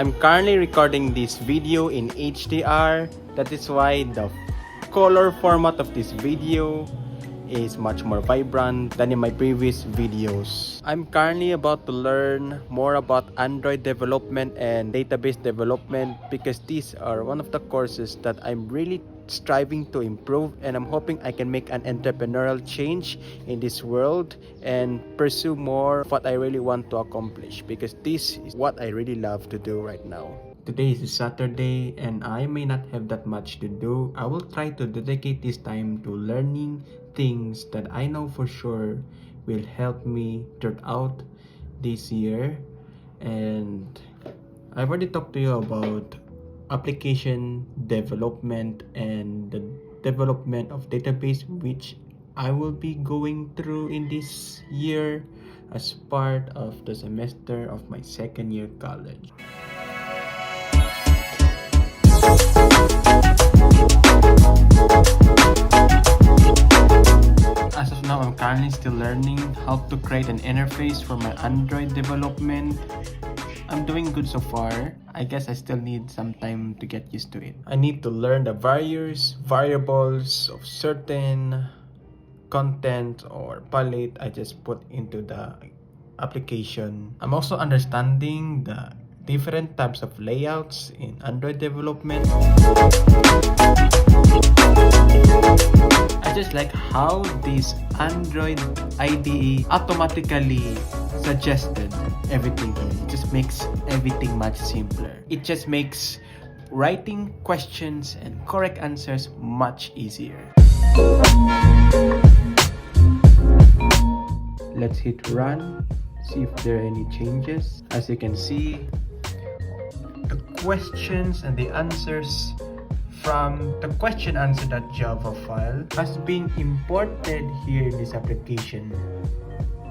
I'm currently recording this video in HDR. That is why the color format of this video is much more vibrant than in my previous videos. I'm currently about to learn more about Android development and database development because these are one of the courses that I'm really striving to improve, and I'm hoping I can make an entrepreneurial change in this world and pursue more of what I really want to accomplish, because this is what I really love to do right now. Today is Saturday and I may not have that much to do. I will try to dedicate this time to learning things that I know for sure will help me throughout this year. And I've already talked to you about application development and the development of database, which I will be going through in this year as part of the semester of my second year college. As of now, I'm currently still learning how to create an interface for my Android development. I'm doing good so far. I guess I still need some time to get used to it. I need to learn the various variables of certain content or palette I just put into the application. I'm also understanding the different types of layouts in Android development. I just like how this Android IDE automatically suggested everything here. It just makes everything much simpler. It just makes writing questions and correct answers much easier. Let's hit run, see if there are any changes. As you can see, the questions and the answers from the question-answer.java file has been imported here in this application.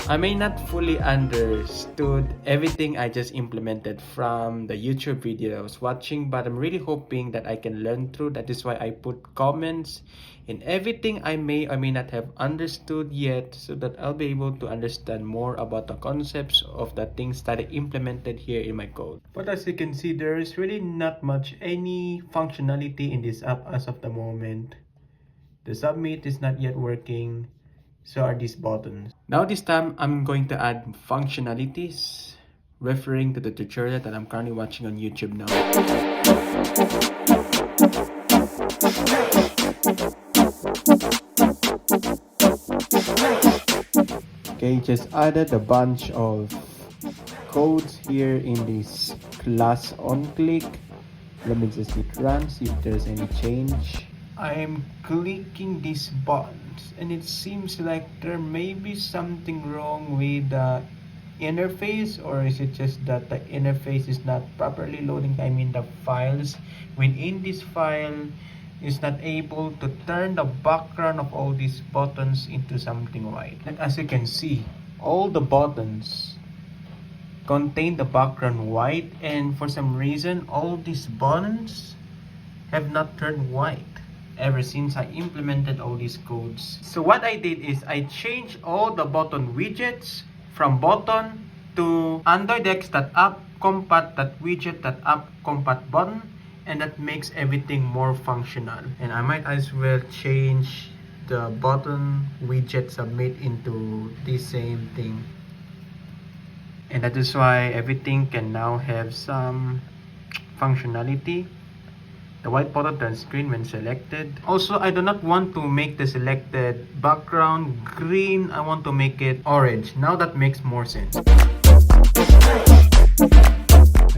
I may not fully understood everything I just implemented from the YouTube video I was watching, but I'm really hoping that I can learn through. That is why I put comments in everything I may or may not have understood yet, so that I'll be able to understand more about the concepts of the things that I implemented here in my code. But as you can see, there is really not much any functionality in this app as of the moment. The submit is not yet working. So are these buttons. Now this time I'm going to add functionalities referring to the tutorial that I'm currently watching on YouTube now. Okay, just added a bunch of codes here in this class on click. Let me just hit run, see if there's any change. I'm clicking these buttons and it seems like there may be something wrong with the interface, or is it just that the interface is not properly loading? I mean, the files within this file is not able to turn the background of all these buttons into something white. Like as you can see, all the buttons contain the background white, and for some reason all these buttons have not turned white ever since I implemented all these codes. So what I did is I changed all the button widgets from button to androidex.app.compat.widget.app.compat button, and that makes everything more functional. And I might as well change the button widget submit into the same thing. And that is why everything can now have some functionality. The white button turns green when selected. Also, I do not want to make the selected background green. I want to make it orange. Now that makes more sense.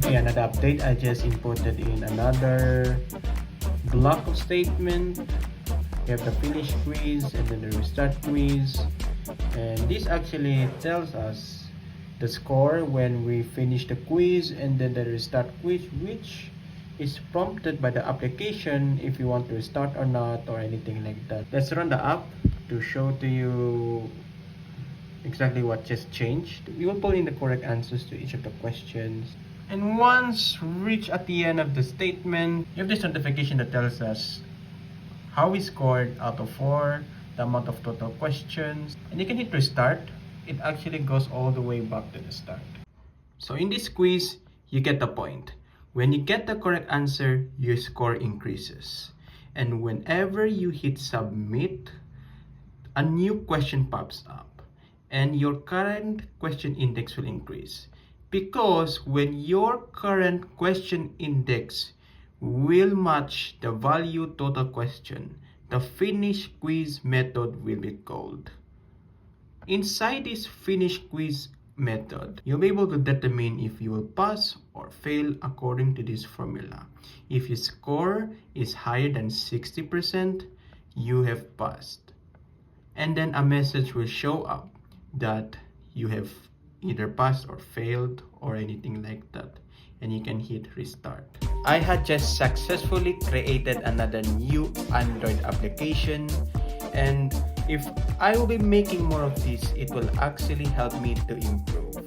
Okay, another update. I just imported in another block of statement. You have the finish quiz and then the restart quiz. And this actually tells us the score when we finish the quiz and then the restart quiz, which is prompted by the application if you want to restart or not or anything like that. Let's run the app to show to you exactly what just changed. You will pull in the correct answers to each of the questions. And once reached at the end of the statement, you have this notification that tells us how we scored out of 4, the amount of total questions, and you can hit restart. It actually goes all the way back to the start. So in this quiz, you get the point. When you get the correct answer, your score increases. And whenever you hit submit, a new question pops up and your current question index will increase. Because when your current question index will match the value total question, the finish quiz method will be called. Inside this finish quiz method, you'll be able to determine if you will pass or fail according to this formula. If your score is higher than 60%, you have passed. And then a message will show up that you have either passed or failed or anything like that, and you can hit restart. I had just successfully created another new Android application, and if I will be making more of this, it will actually help me to improve,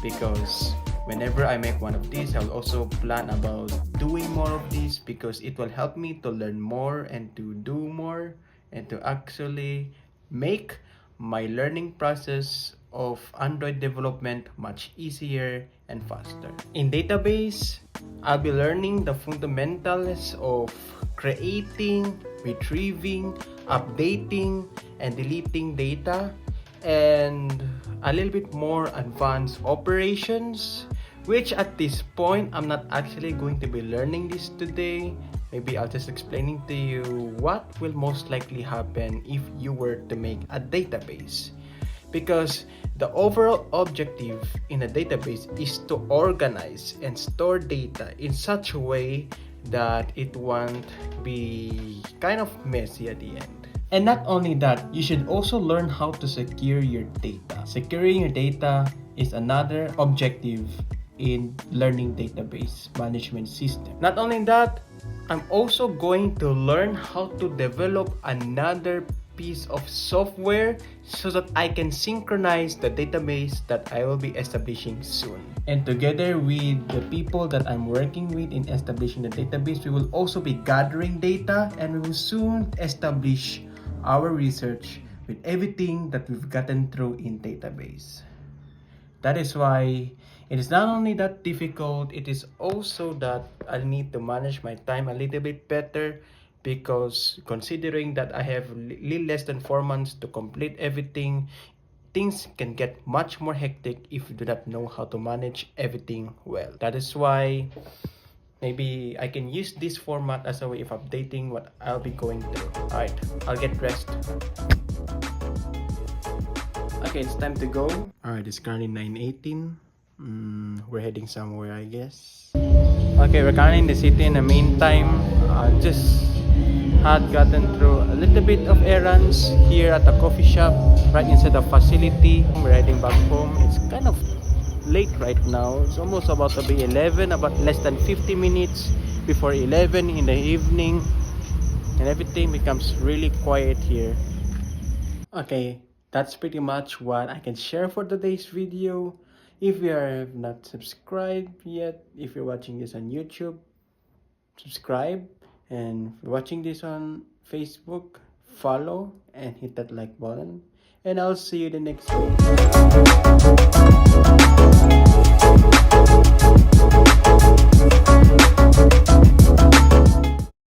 because whenever I make one of these, I'll also plan about doing more of these, because it will help me to learn more and to do more and to actually make my learning process of Android development much easier and faster. In database, I'll be learning the fundamentals of creating, retrieving, updating, and deleting data, and a little bit more advanced operations, which at this point I'm not actually going to be learning this today. Maybe I'll just explaining to you what will most likely happen if you were to make a database. Because the overall objective in a database is to organize and store data in such a way that it won't be kind of messy at the end. And not only that, you should also learn how to secure your data. Securing your data is another objective in learning database management system. Not only that, I'm also going to learn how to develop another piece of software so that I can synchronize the database that I will be establishing soon. And together with the people that I'm working with in establishing the database, we will also be gathering data, and we will soon establish our research with everything that we've gotten through in database. That is why it is not only that difficult, it is also that I need to manage my time a little bit better, because considering that I have little less than 4 months to complete everything, things can get much more hectic if you do not know how to manage everything well. That is why maybe I can use this format as a way of updating what I'll be going through. Alright, I'll get dressed. Okay, it's time to go. Alright, it's currently 9:18. We're heading somewhere, I guess. Okay, we're currently in the city. In the meantime, just had gotten through a little bit of errands here at the coffee shop right inside the facility. We're heading back home. It's kind of late right now. It's almost about to be 11, about less than 50 minutes before 11 in the evening, and everything becomes really quiet here. Okay, that's pretty much what I can share for today's video. If you have not subscribed yet, if you're watching this on YouTube, subscribe. And if you're watching this on Facebook, follow and hit that like button. And I'll see you in the next video.